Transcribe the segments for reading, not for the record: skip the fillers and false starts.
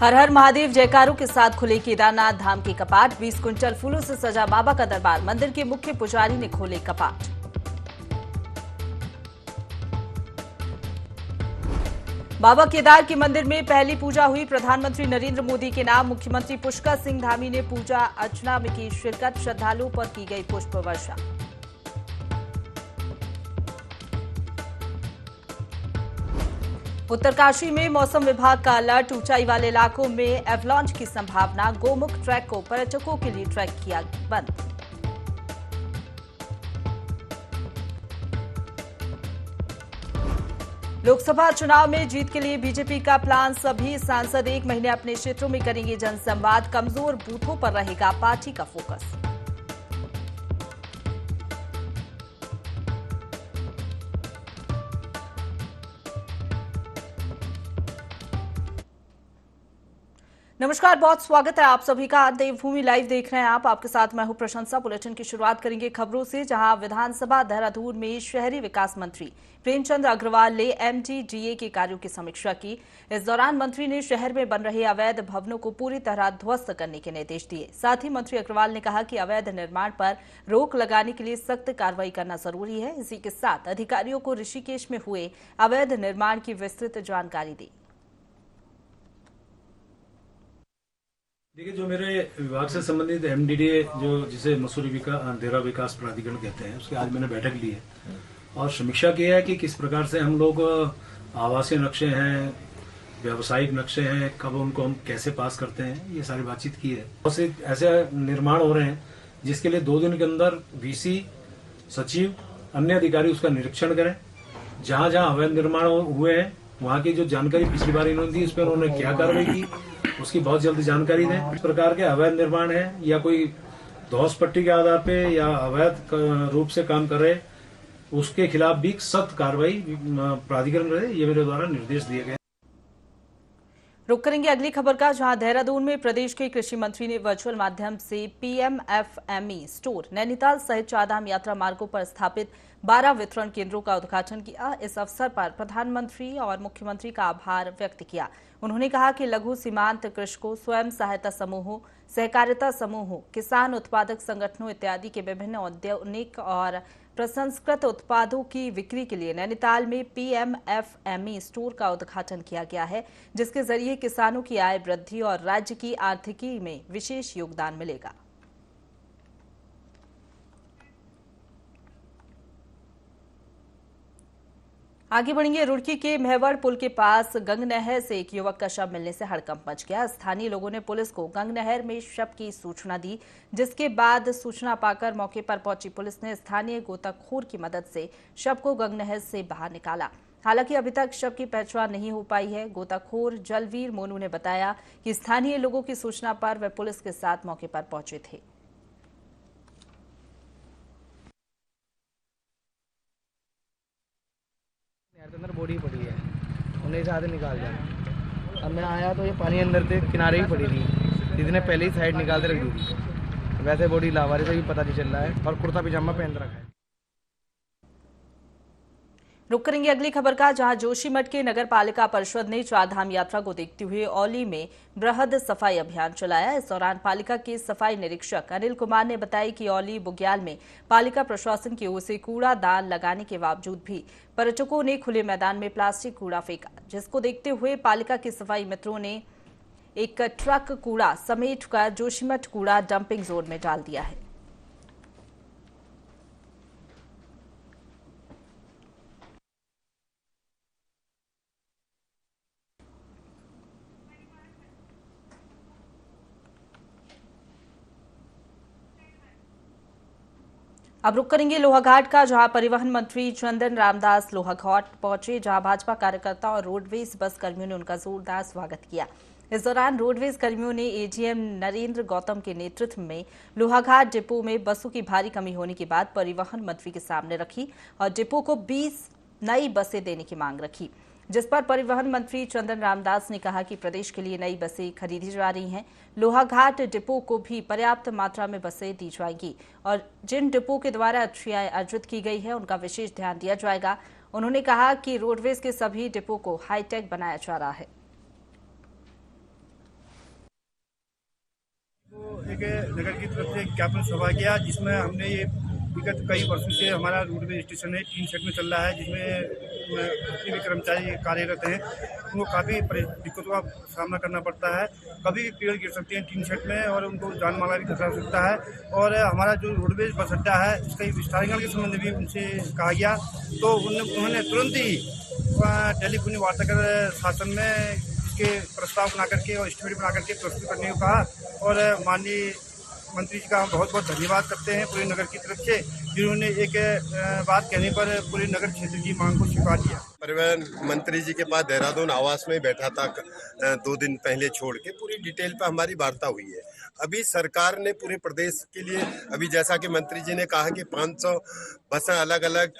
हर हर महादेव जयकारों के साथ खुले केदारनाथ धाम के कपाट। 20 कुंटल फूलों से सजा बाबा का दरबार। मंदिर के मुख्य पुजारी ने खोले कपाट। बाबा केदार के मंदिर में पहली पूजा हुई। प्रधानमंत्री नरेंद्र मोदी के नाम मुख्यमंत्री पुष्कर सिंह धामी ने पूजा अर्चना में की शिरकत। श्रद्धालुओं पर की गई पुष्प वर्षा। उत्तरकाशी में मौसम विभाग का अलर्ट। ऊंचाई वाले इलाकों में एवलांच की संभावना। गोमुख ट्रैक को पर्यटकों के लिए ट्रैक किया बंद। लोकसभा चुनाव में जीत के लिए बीजेपी का प्लान। सभी सांसद 1 महीने अपने क्षेत्रों में करेंगे जनसंवाद। कमजोर बूथों पर रहेगा पार्टी का फोकस। नमस्कार, बहुत स्वागत है आप सभी का। देवभूमि लाइव देख रहे हैं आप। आपके साथ मैं हूं प्रशंसा। बुलेटिन की शुरुआत करेंगे खबरों से, जहां विधानसभा देहरादून में शहरी विकास मंत्री प्रेमचंद अग्रवाल ने एमजीडीए के कार्यों की समीक्षा की। इस दौरान मंत्री ने शहर में बन रहे अवैध भवनों को पूरी तरह ध्वस्त करने के निर्देश दिए। साथ ही मंत्री अग्रवाल ने कहा कि अवैध निर्माण पर रोक लगाने के लिए सख्त कार्रवाई करना जरूरी है। इसी के साथ अधिकारियों को ऋषिकेश में हुए अवैध निर्माण की विस्तृत जानकारी दी। देखिए, जो मेरे विभाग से संबंधित एमडीडीए जो जिसे मसूरी देहरा विकास प्राधिकरण कहते हैं, उसकी आज मैंने बैठक ली है और समीक्षा की है कि किस प्रकार से हम लोग आवासीय नक्शे हैं, व्यावसायिक नक्शे हैं, कब उनको हम कैसे पास करते हैं, ये सारी बातचीत की है। बहुत से ऐसे निर्माण हो रहे हैं जिसके लिए 2 दिन के अंदर वीसी, सचिव, अन्य अधिकारी उसका निरीक्षण करें। जहां जहां अवैध निर्माण हुए हैं वहां की जो जानकारी पिछली बार इन्होंने दी, उस पर उन्होंने क्या कार्रवाई की, उसकी बहुत जल्दी जानकारी दें। इस प्रकार के अवैध निर्माण है या कोई धौस पट्टी के आधार पे या अवैध रूप से काम कर रहे, उसके खिलाफ भी सख्त कार्रवाई प्राधिकरण करे, ये मेरे द्वारा निर्देश दिए गए। रुक करेंगे अगली खबर का, जहां देहरादून में प्रदेश के कृषि मंत्री ने वर्चुअल माध्यम से पीएमएफएमई स्टोर नैनीताल सहित चारधाम यात्रा मार्गों पर स्थापित 12 वितरण केंद्रों का उद्घाटन किया। इस अवसर पर प्रधानमंत्री और मुख्यमंत्री का आभार व्यक्त किया। उन्होंने कहा कि लघु सीमांत कृषकों, स्वयं सहायता समूहों, सहकारिता समूहों, किसान उत्पादक संगठनों इत्यादि के विभिन्न औद्योगिक और प्रसंस्कृत उत्पादों की बिक्री के लिए नैनीताल में पीएमएफएमई स्टोर का उद्घाटन किया गया है, जिसके जरिए किसानों की आय वृद्धि और राज्य की आर्थिकी में विशेष योगदान मिलेगा। आगे बढ़ेंगे। रुड़की के मेहवड़ पुल के पास गंग नहर से एक युवक का शव मिलने से हड़कंप मच गया। स्थानीय लोगों ने पुलिस को गंग नहर में शव की सूचना दी, जिसके बाद सूचना पाकर मौके पर पहुंची पुलिस ने स्थानीय गोताखोर की मदद से शव को गंग नहर से बाहर निकाला। हालांकि अभी तक शव की पहचान नहीं हो पाई है। गोताखोर जलवीर मोनू ने बताया कि स्थानीय लोगों की सूचना पर वे पुलिस के साथ मौके पर पहुंचे थे। अंदर बॉडी पड़ी है, उन्हें साथ निकाल दिया। अब मैं आया तो ये पानी अंदर थे, किनारे ही पड़ी थी। दीदी ने पहले ही साइड निकाल के रख दी थी। वैसे बॉडी लावारी से भी पता नहीं चल रहा है और कुर्ता पजामा पहन रखा है। रुक करेंगे अगली खबर का, जहां जोशीमठ के नगर पालिका परिषद ने चारधाम यात्रा को देखते हुए औली में बृहद सफाई अभियान चलाया। इस दौरान पालिका के सफाई निरीक्षक अनिल कुमार ने बताया कि औली बुग्याल में पालिका प्रशासन की ओर से कूड़ादान लगाने के बावजूद भी पर्यटकों ने खुले मैदान में प्लास्टिक कूड़ा फेंका, जिसको देखते हुए पालिका के सफाई मित्रों ने एक ट्रक कूड़ा समेट कर जोशीमठ कूड़ा डंपिंग जोन में डाल दिया है। अब रुक करेंगे लोहाघाट का, जहां परिवहन मंत्री चंदन रामदास लोहाघाट पहुंचे, जहां भाजपा कार्यकर्ता और रोडवेज बस कर्मियों ने उनका जोरदार स्वागत किया। इस दौरान रोडवेज कर्मियों ने एजीएम नरेंद्र गौतम के नेतृत्व में लोहाघाट डिपो में बसों की भारी कमी होने के बाद परिवहन मंत्री के सामने रखी और डिपो को 20 नई बसें देने की मांग रखी, जिस पर परिवहन मंत्री चंदन रामदास ने कहा कि प्रदेश के लिए नई बसें खरीदी जा रही हैं। लोहाघाट डिपो को भी पर्याप्त मात्रा में बसें दी जाएंगी और जिन डिपो के द्वारा अच्छी आय अर्जित की गई है उनका विशेष ध्यान दिया जाएगा। उन्होंने कहा कि रोडवेज के सभी डिपो को हाईटेक बनाया जा रहा है। एक नगर की तरफ से ज्ञापन सभा किया, जिसमें हमने ये विगत कई वर्षों से हमारा रोडवेज स्टेशन है 3 सेट में चल रहा है, जिसमें जितने भी कर्मचारी कार्यरत हैं उनको काफ़ी दिक्कतों का सामना करना पड़ता है। कभी भी पेड़ गिर सकते हैं 3 सेट में और उनको जान माल का भी खतरा हो सकता है। और हमारा जो रोडवेज बस अड्डा है इसका विस्तारीकरण के संबंध में भी उनसे कहा गया, तो उन्होंने तुरंत ही टेलीफोनिक वार्ता कर शासन में इसके प्रस्ताव बना करके और एस्टिमेट बना करके प्रस्तुत करने को कहा। और माननीय मंत्री जी का हम बहुत बहुत धन्यवाद करते हैं पूरे नगर की तरफ से, जिन्होंने एक बात कहने पर पूरे नगर क्षेत्र की मांग को स्वीकार किया। परिवहन मंत्री जी के पास देहरादून आवास में बैठा था 2 दिन पहले, छोड़ के पूरी डिटेल पे हमारी वार्ता हुई है। अभी सरकार ने पूरे प्रदेश के लिए, अभी जैसा कि मंत्री जी ने कहा कि 500 बसें अलग अलग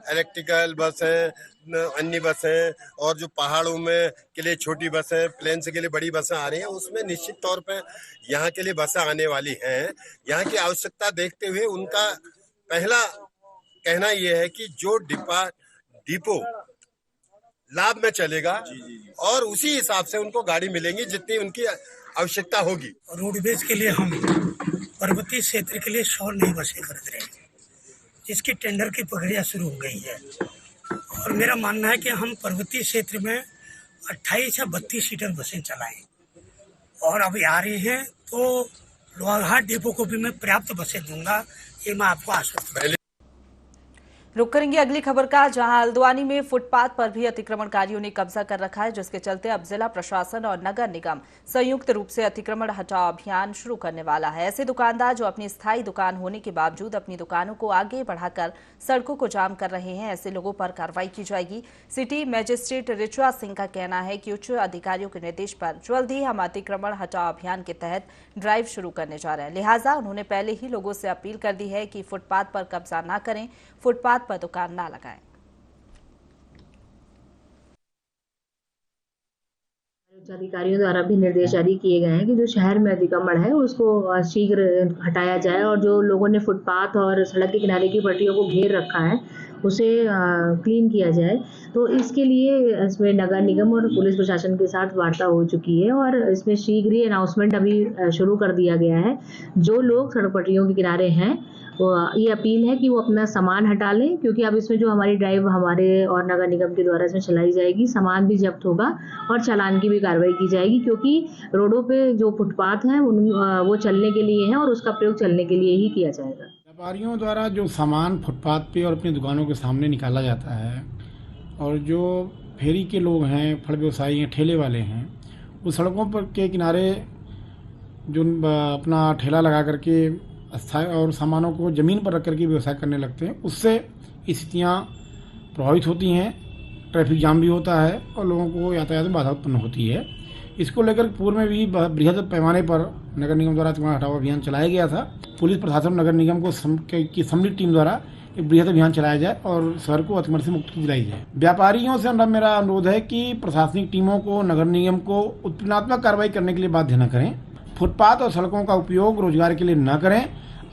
इलेक्ट्रिकल बस हैं, अन्य बसें और जो पहाड़ों में के लिए छोटी बसें, प्लेन्स के लिए बड़ी बसें आ रही हैं, उसमें निश्चित तौर पे यहाँ के लिए बसें आने वाली हैं। यहाँ की आवश्यकता देखते हुए उनका पहला कहना यह है कि जो डिपो लाभ में चलेगा और उसी हिसाब से उनको गाड़ी मिलेंगी जितनी उनकी आवश्यकता होगी। रोडवेज के लिए हम पर्वतीय क्षेत्र के लिए 100 नई बसें खरीद रहे हैं, जिसकी टेंडर की प्रक्रिया शुरू हो गई है। और मेरा मानना है कि हम पर्वतीय क्षेत्र में 28 या 32 सीटर बसें चलाएं, और अभी आ रहे हैं तो लोहाघाट डिपो को भी मैं पर्याप्त बसें दूंगा, ये मैं आपको आश्वस्त। रुक करेंगे अगली खबर का, जहां हल्द्वानी में फुटपाथ पर भी अतिक्रमणकारियों ने कब्जा कर रखा है, जिसके चलते अब जिला प्रशासन और नगर निगम संयुक्त रूप से अतिक्रमण हटाओ अभियान शुरू करने वाला है। ऐसे दुकानदार जो अपनी स्थायी दुकान होने के बावजूद अपनी दुकानों को आगे बढ़ाकर सड़कों को जाम कर रहे हैं, ऐसे लोगों पर कार्रवाई की जाएगी। सिटी मजिस्ट्रेट ऋचा सिंह का कहना है कि उच्च अधिकारियों के निर्देश पर जल्द ही हम अतिक्रमण हटाओ अभियान के तहत ड्राइव शुरू करने जा रहे हैं। लिहाजा उन्होंने पहले ही लोगों से अपील कर दी है कि फुटपाथ पर कब्जा न करें, फुटपाथ पर दुकान ना लगाएं। उच्च अधिकारियों द्वारा भी निर्देश जारी किए गए हैं कि जो शहर में अतिक्रमण है उसको शीघ्र हटाया जाए, और जो लोगों ने फुटपाथ और सड़क के किनारे की पट्टियों को घेर रखा है उसे क्लीन किया जाए। तो इसके लिए इसमें नगर निगम और पुलिस प्रशासन के साथ वार्ता हो चुकी है, और इसमें शीघ्र ही अनाउंसमेंट अभी शुरू कर दिया गया है। जो लोग सड़क पट्टियों के किनारे हैं, ये अपील है कि वो अपना सामान हटा लें, क्योंकि अब इसमें जो हमारी ड्राइव हमारे और नगर निगम के द्वारा इसमें चलाई जाएगी, सामान भी जब्त होगा और चालान की भी कार्रवाई की जाएगी, क्योंकि रोडों पे जो फुटपाथ हैं वो चलने के लिए हैं और उसका प्रयोग चलने के लिए ही किया जाएगा। व्यापारियों द्वारा जो सामान फुटपाथ पे और अपनी दुकानों के सामने निकाला जाता है, और जो फेरी के लोग हैं, फल व्यवसायी हैं, ठेले वाले हैं, वो सड़कों पर के किनारे जो अपना ठेला लगा करके स्थायी और सामानों को ज़मीन पर रख करके व्यवसाय करने लगते हैं, उससे स्थितियाँ प्रभावित होती हैं, ट्रैफिक जाम भी होता है और लोगों को यातायात में बाधा उत्पन्न होती है। इसको लेकर पूर्व में भी बृहद पैमाने पर नगर निगम द्वारा अतिक्रमण हटाओ अभियान चलाया गया था। पुलिस प्रशासन नगर निगम को की सम्मिलित टीम द्वारा एक बृहद अभियान चलाया जाए और शहर को अतिक्रमण से मुक्त दिलाई जाए। व्यापारियों से मेरा अनुरोध है कि प्रशासनिक टीमों को नगर निगम को उत्पीड़नात्मक कार्रवाई करने के लिए बाध्य न करें, फुटपाथ और सड़कों का उपयोग रोजगार के लिए न करें,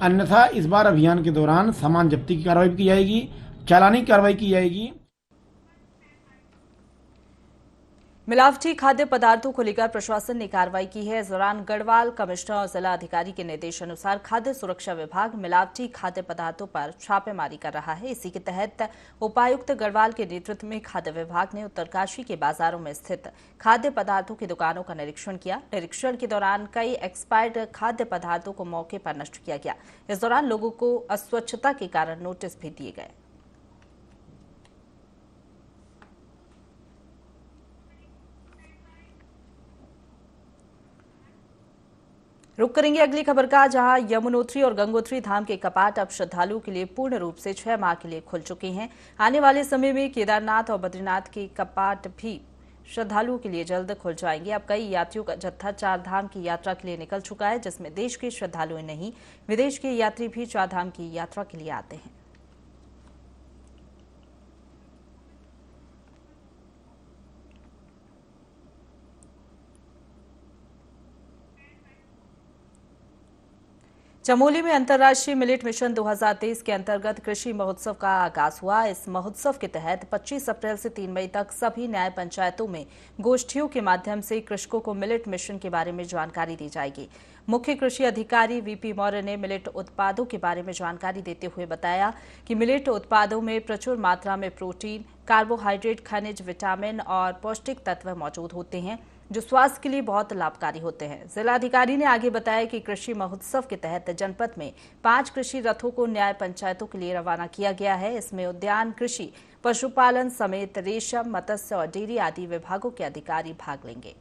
अन्यथा इस बार अभियान के दौरान सामान जब्ती की कार्रवाई की जाएगी, चालानी कार्रवाई की जाएगी। मिलावटी खाद्य पदार्थों को लेकर प्रशासन ने कार्रवाई की है। इस दौरान गढ़वाल कमिश्नर और जिला अधिकारी के निर्देशानुसार खाद्य सुरक्षा विभाग मिलावटी खाद्य पदार्थों पर छापेमारी कर रहा है। इसी के तहत उपायुक्त गढ़वाल के नेतृत्व में खाद्य विभाग ने उत्तरकाशी के बाजारों में स्थित खाद्य पदार्थों की दुकानों का निरीक्षण किया। निरीक्षण के दौरान कई एक्सपायर्ड खाद्य पदार्थों को मौके पर नष्ट किया गया। इस दौरान लोगों को अस्वच्छता के कारण नोटिस भी दिए गए। रुक करेंगे अगली खबर का, जहां यमुनोत्री और गंगोत्री धाम के कपाट अब श्रद्धालुओं के लिए पूर्ण रूप से 6 माह के लिए खुल चुके हैं। आने वाले समय में केदारनाथ और बद्रीनाथ के कपाट भी श्रद्धालुओं के लिए जल्द खुल जाएंगे। अब कई यात्रियों का जत्था 4 धाम की यात्रा के लिए निकल चुका है, जिसमें देश के श्रद्धालु नहीं, विदेश के यात्री भी 4 धाम की यात्रा के लिए आते हैं। चमोली में अंतर्राष्ट्रीय मिलेट मिशन 2023 के अंतर्गत कृषि महोत्सव का आगाज हुआ। इस महोत्सव के तहत 25 अप्रैल से 3 मई तक सभी न्याय पंचायतों में गोष्ठियों के माध्यम से कृषकों को मिलेट मिशन के बारे में जानकारी दी जाएगी। मुख्य कृषि अधिकारी वीपी मौर्य ने मिलेट उत्पादों के बारे में जानकारी देते हुए बताया कि मिलेट उत्पादों में प्रचुर मात्रा में प्रोटीन, कार्बोहाइड्रेट, खनिज, विटामिन और पौष्टिक तत्व मौजूद होते हैं जो स्वास्थ्य के लिए बहुत लाभकारी होते हैं। जिलाधिकारी ने आगे बताया कि कृषि महोत्सव के तहत जनपद में 5 कृषि रथों को न्याय पंचायतों के लिए रवाना किया गया है। इसमें उद्यान, कृषि, पशुपालन समेत रेशम, मत्स्य और डेयरी आदि विभागों के अधिकारी भाग लेंगे।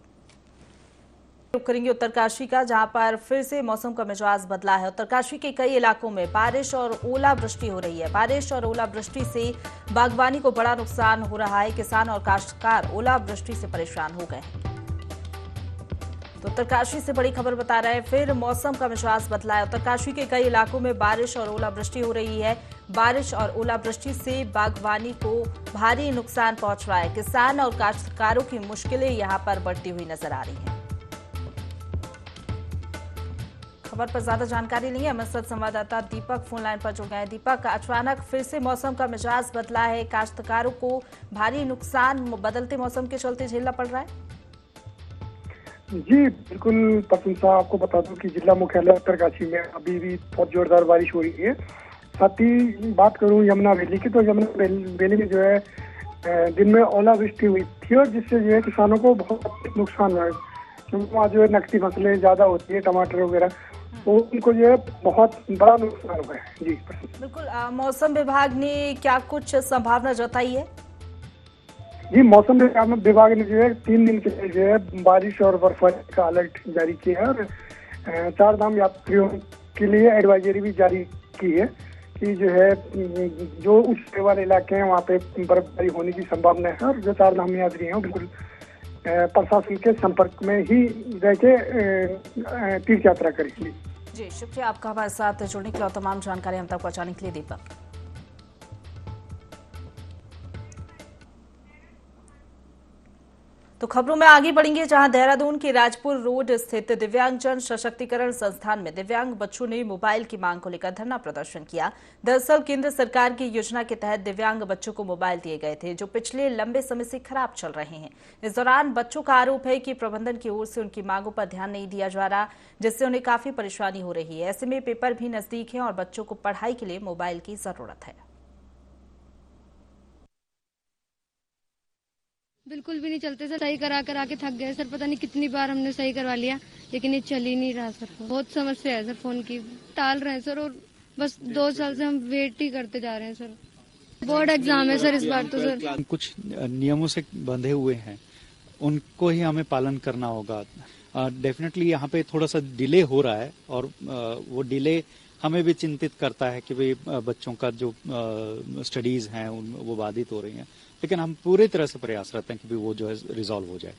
रुक करेंगे उत्तरकाशी का, जहां पर फिर से मौसम का मिजाज बदला है। उत्तरकाशी के कई इलाकों में बारिश और ओलावृष्टि हो रही है। बारिश और ओलावृष्टि से बागवानी को बड़ा नुकसान हो रहा है। किसान और काश्तकार ओलावृष्टि से परेशान हो गए हैं। तो उत्तरकाशी से बड़ी खबर बता रहे हैं, फिर मौसम का मिजाज बदला है। उत्तरकाशी के कई इलाकों में बारिश और ओलावृष्टि हो रही है। बारिश और ओलावृष्टि से बागवानी को भारी नुकसान पहुंच रहा है। किसान और काश्तकारों की मुश्किलें यहां पर बढ़ती हुई नजर आ रही हैं। खबर पर ज्यादा जानकारी नहीं है, हमारे साथ संवाददाता दीपक फोन लाइन पर जुड़ गए हैं। दीपक, अचानक फिर से मौसम का मिजाज बदला है। काश्तकारों को भारी नुकसान बदलते मौसम के चलते झेलना पड़ रहा है। जी बिल्कुल प्रशंसा, आपको बता दूं कि जिला मुख्यालय उत्तरकाशी में अभी भी बहुत जोरदार बारिश हो रही है। साथ ही बात करूं यमुना वैली की, तो यमुना वैली में जो है दिन में ओलावृष्टि हुई थी और जिससे जो है किसानों को बहुत नुकसान हुआ है, क्योंकि वहाँ जो है नकदी फसलें ज्यादा होती है, टमाटर वगैरह, तो उनको जो है बहुत बड़ा नुकसान हुआ है। जी बिल्कुल, मौसम विभाग ने क्या कुछ संभावना जताई है? जी मौसम विभाग ने जो है 3 दिन के लिए जो है बारिश और बर्फबारी का अलर्ट जारी किया है और 4 धाम यात्रियों के लिए एडवाइजरी भी जारी की है कि जो है जो उच्च वाले इलाके हैं वहाँ पे बर्फबारी होने की संभावना है और जो 4 धाम यात्री हैं बिल्कुल प्रशासन के संपर्क में ही रह के तीर्थ यात्रा करेंगे। जी शुक्रिया आपका हमारे साथ जुड़ने के लिए और तमाम जानकारी हम तक पहुँचाने के लिए दीपक। तो खबरों में आगे बढ़ेंगे, जहां देहरादून के राजपुर रोड स्थित दिव्यांगजन सशक्तिकरण संस्थान में दिव्यांग बच्चों ने मोबाइल की मांग को लेकर धरना प्रदर्शन किया। दरअसल केंद्र सरकार की योजना के तहत दिव्यांग बच्चों को मोबाइल दिए गए थे जो पिछले लंबे समय से खराब चल रहे हैं। इस दौरान बच्चों का आरोप है कि प्रबंधन की ओर से उनकी मांगों पर ध्यान नहीं दिया जा रहा, जिससे उन्हें काफी परेशानी हो रही है। ऐसे में पेपर भी नजदीक है और बच्चों को पढ़ाई के लिए मोबाइल की जरूरत है। बिल्कुल भी नहीं चलते सर, सही करा के थक गए सर। पता नहीं कितनी बार हमने सही करवा लिया लेकिन ये चल ही नहीं रहा सर। बहुत समस्या है सर, फोन की टाल रहे हैं सर और बस 2 साल से हम वेट ही करते जा रहे हैं सर। बोर्ड एग्जाम है सर इस बार तो सर। कुछ नियमों से बंधे हुए हैं, उनको ही हमें पालन करना होगा। डेफिनेटली यहाँ पे थोड़ा सा डिले हो रहा है और वो डिले हमें भी चिंतित करता है कि भाई बच्चों का जो स्टडीज हैं वो बाधित हो रही हैं, लेकिन हम पूरी तरह से प्रयासरत हैं कि वो जो है रिजॉल्व हो जाए।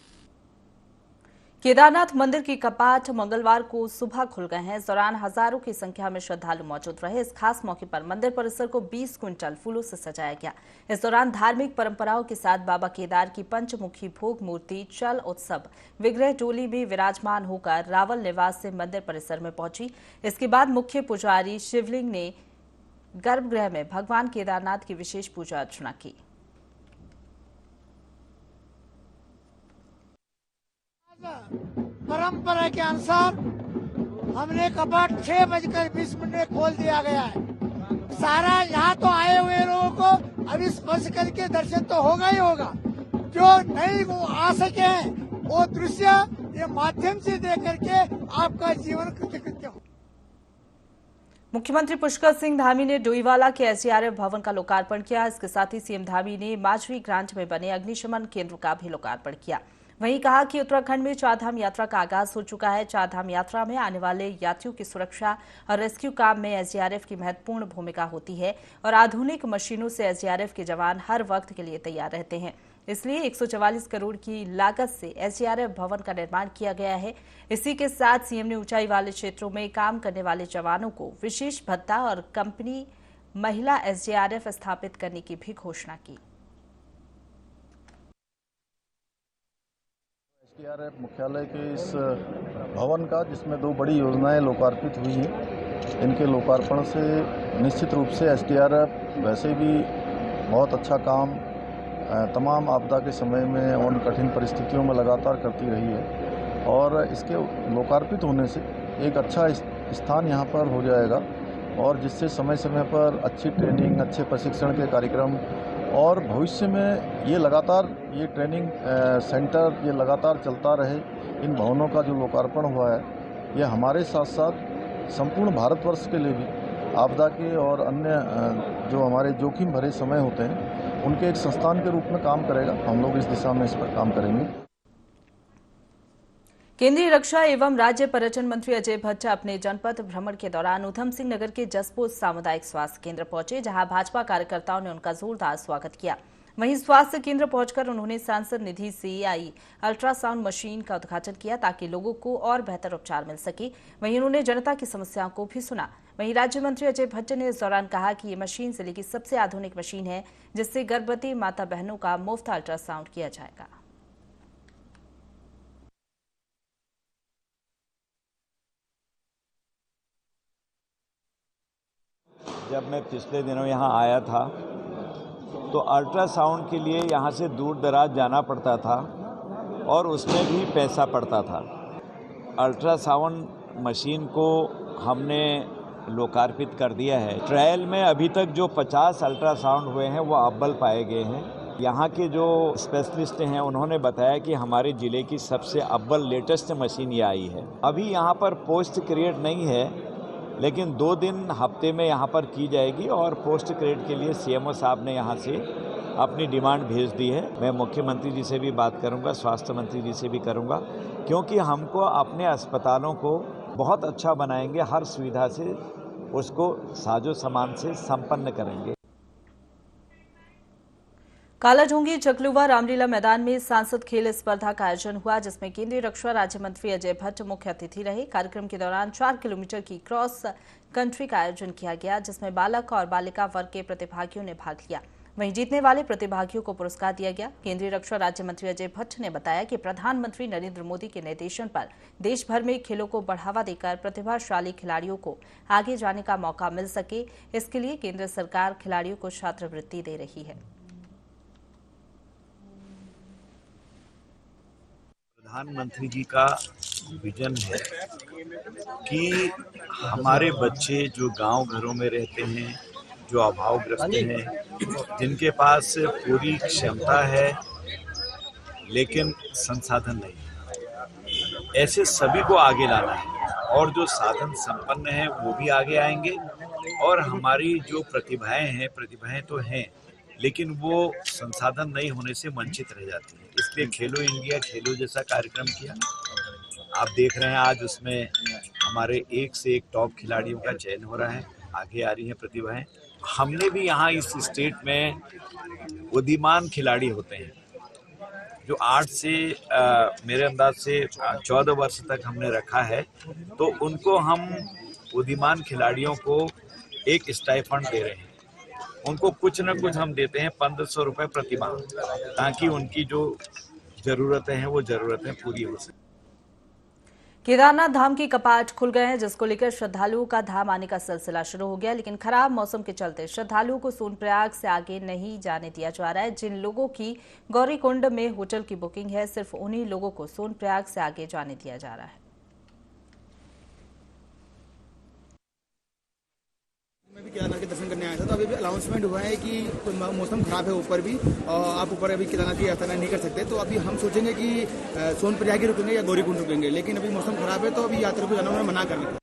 केदारनाथ मंदिर के कपाट मंगलवार को सुबह खुल गए हैं। इस दौरान हजारों की संख्या में श्रद्धालु मौजूद रहे। इस खास मौके पर मंदिर परिसर को 20 क्विंटल फूलों से सजाया गया। इस दौरान धार्मिक परंपराओं के साथ बाबा केदार की पंचमुखी भोग मूर्ति चल उत्सव विग्रह डोली में विराजमान होकर रावल निवास से मंदिर परिसर में पहुंची। इसके बाद मुख्य पुजारी शिवलिंग ने गर्भगृह में भगवान केदारनाथ की विशेष पूजा अर्चना की। परंपरा के अनुसार हमने कपाट 6:20 में खोल दिया गया है। सारा यहाँ तो आए हुए लोगों को अभी स्पर्श करके दर्शन तो होगा ही होगा। जो नहीं वो आ सके हैं वो दृश्य ये माध्यम से देख करके आपका जीवन कृतकृत्य हो। मुख्यमंत्री पुष्कर सिंह धामी ने डोईवाला के एसडीआरएफ भवन का लोकार्पण किया। इसके साथ ही सीएम धामी ने माजरी ग्रांट में बने अग्निशमन केंद्र का भी लोकार्पण किया। वहीं कहा कि उत्तराखंड में 4 धाम यात्रा का आगाज हो चुका है। 4 धाम यात्रा में आने वाले यात्रियों की सुरक्षा और रेस्क्यू काम में एसडीआरएफ की महत्वपूर्ण भूमिका होती है और आधुनिक मशीनों से एसडीआरएफ के जवान हर वक्त के लिए तैयार रहते हैं। इसलिए 144 करोड़ की लागत से एसडीआरएफ भवन का निर्माण किया गया है। इसी के साथ सीएम ने ऊंचाई वाले क्षेत्रों में काम करने वाले जवानों को विशेष भत्ता और कंपनी महिला एसडीआरएफ स्थापित करने की भी घोषणा की। एसडीआरएफ मुख्यालय के इस भवन का, जिसमें 2 बड़ी योजनाएं लोकार्पित हुई हैं। इनके लोकार्पण से निश्चित रूप से एसडीआरएफ वैसे भी बहुत अच्छा काम तमाम आपदा के समय में उन कठिन परिस्थितियों में लगातार करती रही है और इसके लोकार्पित होने से एक अच्छा स्थान यहाँ पर हो जाएगा और जिससे समय समय पर अच्छी ट्रेनिंग, अच्छे प्रशिक्षण के कार्यक्रम और भविष्य में ये लगातार ये ट्रेनिंग सेंटर ये लगातार चलता रहे। इन भवनों का जो लोकार्पण हुआ है ये हमारे साथ साथ संपूर्ण भारतवर्ष के लिए भी आपदा के और अन्य जो हमारे जोखिम भरे समय होते हैं उनके एक संस्थान के रूप में काम करेगा। हम लोग इस दिशा में इस पर काम करेंगे। केंद्रीय रक्षा एवं राज्य पर्यटन मंत्री अजय भट्ट अपने जनपद भ्रमण के दौरान उधम सिंह नगर के जसपुर सामुदायिक स्वास्थ्य केंद्र पहुंचे, जहां भाजपा कार्यकर्ताओं ने उनका जोरदार स्वागत किया। वहीं स्वास्थ्य केंद्र पहुंचकर उन्होंने सांसद निधि से आई अल्ट्रासाउंड मशीन का उद्घाटन किया ताकि लोगों को और बेहतर उपचार मिल सके। वहीं उन्होंने जनता की समस्याओं को भी सुना। वहीं राज्य मंत्री अजय भट्ट ने इस दौरान कहा कि ये मशीन जिले की सबसे आधुनिक मशीन है, जिससे गर्भवती माता बहनों का मुफ्त अल्ट्रासाउंड किया जाएगा। जब मैं पिछले दिनों यहाँ आया था तो अल्ट्रासाउंड के लिए यहाँ से दूर दराज जाना पड़ता था और उसमें भी पैसा पड़ता था। अल्ट्रासाउंड मशीन को हमने लोकार्पित कर दिया है। ट्रायल में अभी तक जो 50 अल्ट्रासाउंड हुए हैं वो अव्वल पाए गए हैं। यहाँ के जो स्पेशलिस्ट हैं उन्होंने बताया कि हमारे ज़िले की सबसे अव्वल लेटेस्ट मशीन ये आई है। अभी यहाँ पर पोस्ट क्रिएट नहीं है, लेकिन 2 दिन हफ्ते में यहाँ पर की जाएगी और पोस्ट क्रेडिट के लिए सीएमओ साहब ने यहाँ से अपनी डिमांड भेज दी है। मैं मुख्यमंत्री जी से भी बात करूँगा, स्वास्थ्य मंत्री जी से भी करूँगा, क्योंकि हमको अपने अस्पतालों को बहुत अच्छा बनाएंगे, हर सुविधा से उसको साजो सामान से संपन्न करेंगे। कालाढूंगी चकलुवा रामलीला मैदान में सांसद खेल स्पर्धा का आयोजन हुआ, जिसमें केंद्रीय रक्षा राज्य मंत्री अजय भट्ट मुख्य अतिथि रहे। कार्यक्रम के दौरान 4 किलोमीटर की क्रॉस कंट्री का आयोजन किया गया, जिसमें बालक और बालिका वर्ग के प्रतिभागियों ने भाग लिया। वहीं जीतने वाले प्रतिभागियों को पुरस्कार दिया गया। केंद्रीय रक्षा राज्य मंत्री अजय भट्ट ने बताया कि प्रधानमंत्री नरेंद्र मोदी के निर्देशन पर देश भर में खेलों को बढ़ावा देकर प्रतिभाशाली खिलाड़ियों को आगे जाने का मौका मिल सके, इसके लिए केंद्र सरकार खिलाड़ियों को छात्रवृत्ति दे रही है। प्रधानमंत्री जी का विजन है कि हमारे बच्चे जो गांव घरों में रहते हैं, जो अभावग्रस्त हैं, जिनके पास पूरी क्षमता है लेकिन संसाधन नहीं है, ऐसे सभी को आगे लाना है और जो साधन संपन्न हैं वो भी आगे आएंगे और हमारी जो प्रतिभाएं तो हैं लेकिन वो संसाधन नहीं होने से वंचित रह जाती है। इसलिए खेलो इंडिया खेलो जैसा कार्यक्रम किया। आप देख रहे हैं आज उसमें हमारे एक से एक टॉप खिलाड़ियों का चयन हो रहा है, आगे आ रही हैं प्रतिभाएं। हमने भी यहाँ इस स्टेट में उदीयमान खिलाड़ी होते हैं जो 8 से मेरे अंदाज से 14 वर्ष तक हमने रखा है, तो उनको हम उदीयमान खिलाड़ियों को एक स्टाइफंड दे रहे हैं। उनको कुछ न कुछ हम देते हैं 1500 रुपये प्रति माह, ताकि उनकी जो जरूरतें हैं वो जरूरतें पूरी हो सके। केदारनाथ धाम के कपाट खुल गए हैं, जिसको लेकर श्रद्धालुओं का धाम आने का सिलसिला शुरू हो गया, लेकिन खराब मौसम के चलते श्रद्धालुओं को सोनप्रयाग से आगे नहीं जाने दिया जा रहा है। जिन लोगों की गौरीकुंड में होटल की बुकिंग है, सिर्फ उन्हीं लोगों को सोनप्रयाग से आगे जाने दिया जा रहा है। मैं भी केदारनाथ के दर्शन करने आया था, तो अभी भी अनाउंसमेंट हुआ है कि मौसम खराब है ऊपर भी, और आप ऊपर अभी केदारनाथ की यात्रा नहीं कर सकते। तो अभी हम सोचेंगे कि सोनप्रयाग ही रुकेंगे या गौरीकुंड रुकेंगे, लेकिन अभी मौसम खराब है तो अभी यात्रा को जाना उन्होंने मना कर दिया।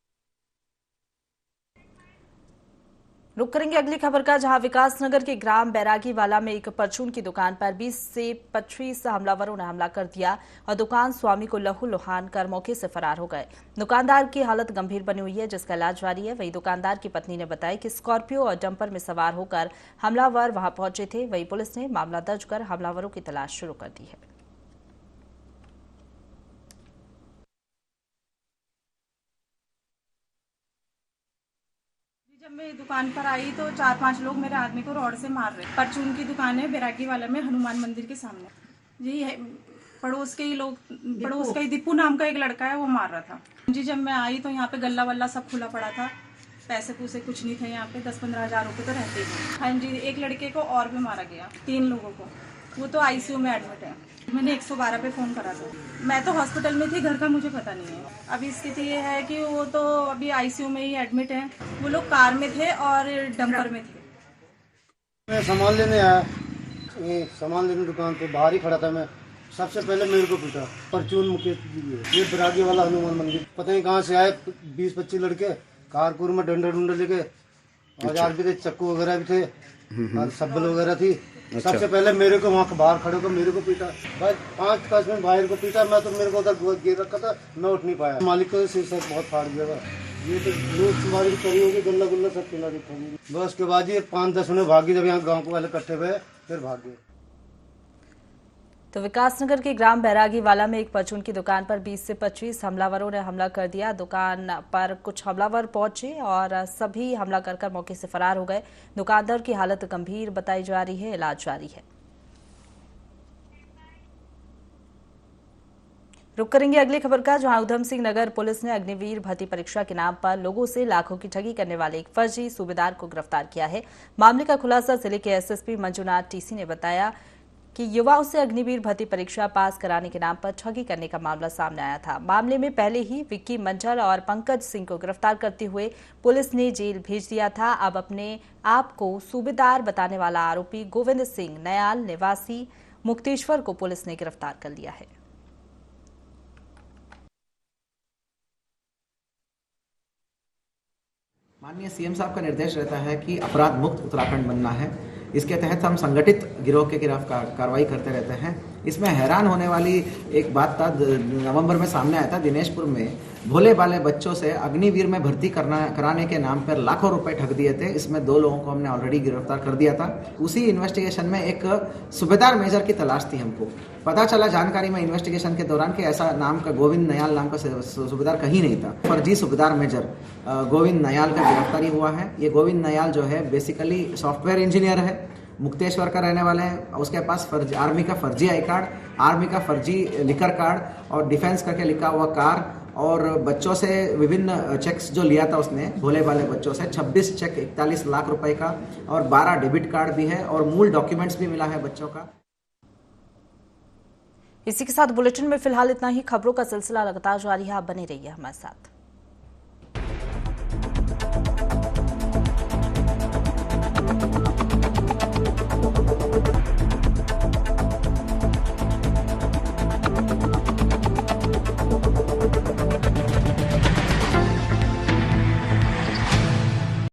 रुक करेंगे अगली खबर का, जहां विकासनगर के ग्राम बैरागीवाला में एक परचून की दुकान पर 20 से 25 हमलावरों ने हमला कर दिया और दुकान स्वामी को लहूलुहान कर मौके से फरार हो गए। दुकानदार की हालत गंभीर बनी हुई है, जिसका इलाज जारी है। वहीं दुकानदार की पत्नी ने बताया कि स्कॉर्पियो और डंपर में सवार होकर हमलावर वहां पहुंचे थे। वहीं पुलिस ने मामला दर्ज कर हमलावरों की तलाश शुरू कर दी है। जब मैं दुकान पर आई तो 4-5 लोग मेरे आदमी को रॉड से मार रहे। परचून की दुकान है बैरागीवाला में, हनुमान मंदिर के सामने। जी है, पड़ोस के ही लोग, पड़ोस का ही दीपू नाम का एक लड़का है, वो मार रहा था जी। जब मैं आई तो यहाँ पे गल्ला वल्ला सब खुला पड़ा था, पैसे पूसे कुछ नहीं थे यहाँ पे, 10-15 हज़ार रुपये तो रहते ही। हाँ जी, एक लड़के को और भी मारा गया, 3 लोगों को, वो तो आईसीयू में एडमिट है। मैंने 112 पे फ़ोन करा था। मैं तो हॉस्पिटल में थी, घर का मुझे पता नहीं है। अभी स्थिति ये है कि वो तो अभी आईसीयू में ही एडमिट है। वो लोग कार में थे और डंपर में थे। मैं सामान लेने आया, सामान लेने दुकान पे बाहर ही खड़ा था मैं। सबसे पहले मेरे को पीटा परचून मुकेश जी, ये बैरागी वाला हनुमान मंदिर, पता नहीं कहाँ से आए 20-25 लड़के, कारपुर में डंडा डुंडा लेके, औजार भी थे, चक्कू वगैरह भी थे और सब्बल वगैरह थी। सबसे पहले मेरे को वहाँ बाहर खड़े को मेरे को पीटा, भाई 5 मिनट बाहर को पीटा। मैं तो मेरे को उधर गिर रखा था, मैं उठ नहीं पाया। मालिक को शीशा बहुत फाड़ गया था। ये तो लूट मारी करी होगी, गल्ला गुल्ला सब पिला दी। बस उसके बाद ये 5-10 मिनट भागी, जब यहाँ गाँव को वाले इकट्ठे हुए फिर भाग गए। तो विकासनगर के ग्राम बैरागी वाला में एक परचून की दुकान पर 20 से 25 हमलावरों ने हमला कर दिया। दुकान पर कुछ हमलावर पहुंचे और सभी हमला कर मौके से फरार हो गए। दुकानदार की हालत गंभीर बताई जा रही है, इलाज जारी है। रुक करेंगे अगली खबर का, जहां उधम सिंह नगर पुलिस ने अग्निवीर भर्ती परीक्षा के नाम पर लोगों से लाखों की ठगी करने वाले एक फर्जी सूबेदार को गिरफ्तार किया है। मामले का खुलासा जिले के एसएसपी मंजुनाथ टीसी ने बताया कि युवाओं से अग्निवीर भर्ती परीक्षा पास कराने के नाम पर ठगी करने का मामला सामने आया था। मामले में पहले ही विक्की मंजर और पंकज सिंह को गिरफ्तार करते हुए पुलिस ने जेल भेज दिया था। अब अपने आप को सूबेदार बताने वाला आरोपी गोविंद सिंह नयाल निवासी मुक्तेश्वर को पुलिस ने गिरफ्तार कर लिया है। माननीय सीएम साहब का निर्देश रहता है कि अपराध मुक्त उत्तराखंड बनना है। इसके तहत हम संगठित गिरोह के खिलाफ कार्रवाई करते रहते हैं। इसमें हैरान होने वाली एक बात था, नवंबर में सामने आया था, दिनेशपुर में भोले भाले बच्चों से अग्निवीर में भर्ती कराने के नाम पर लाखों रुपए ठग दिए थे। इसमें 2 लोगों को हमने ऑलरेडी गिरफ्तार कर दिया था। उसी इन्वेस्टिगेशन में एक सूबेदार मेजर की तलाश थी। हमको पता चला जानकारी में इन्वेस्टिगेशन के दौरान कि ऐसा नाम का गोविंद नयाल नाम का सूबेदार कहीं नहीं था। फर्जी सूबेदार मेजर गोविंद नयाल का गिरफ्तारी हुआ है। ये गोविंद नयाल जो है बेसिकली सॉफ्टवेयर इंजीनियर है, मुक्तेश्वर का रहने वाले हैं। उसके पास आर्मी का फर्जी आई कार्ड, आर्मी का फर्जी लिकर कार्ड और डिफेंस करके लिखा हुआ कार और बच्चों से विभिन्न चेक्स जो लिया था उसने, भोले भाले बच्चों से 26 चेक 41 लाख रुपए का और 12 डेबिट कार्ड भी है और मूल डॉक्यूमेंट्स भी मिला है बच्चों का। इसी के साथ बुलेटिन में फिलहाल इतना ही। खबरों का सिलसिला लगातार जारी है, आप बने रहिए हमारे साथ।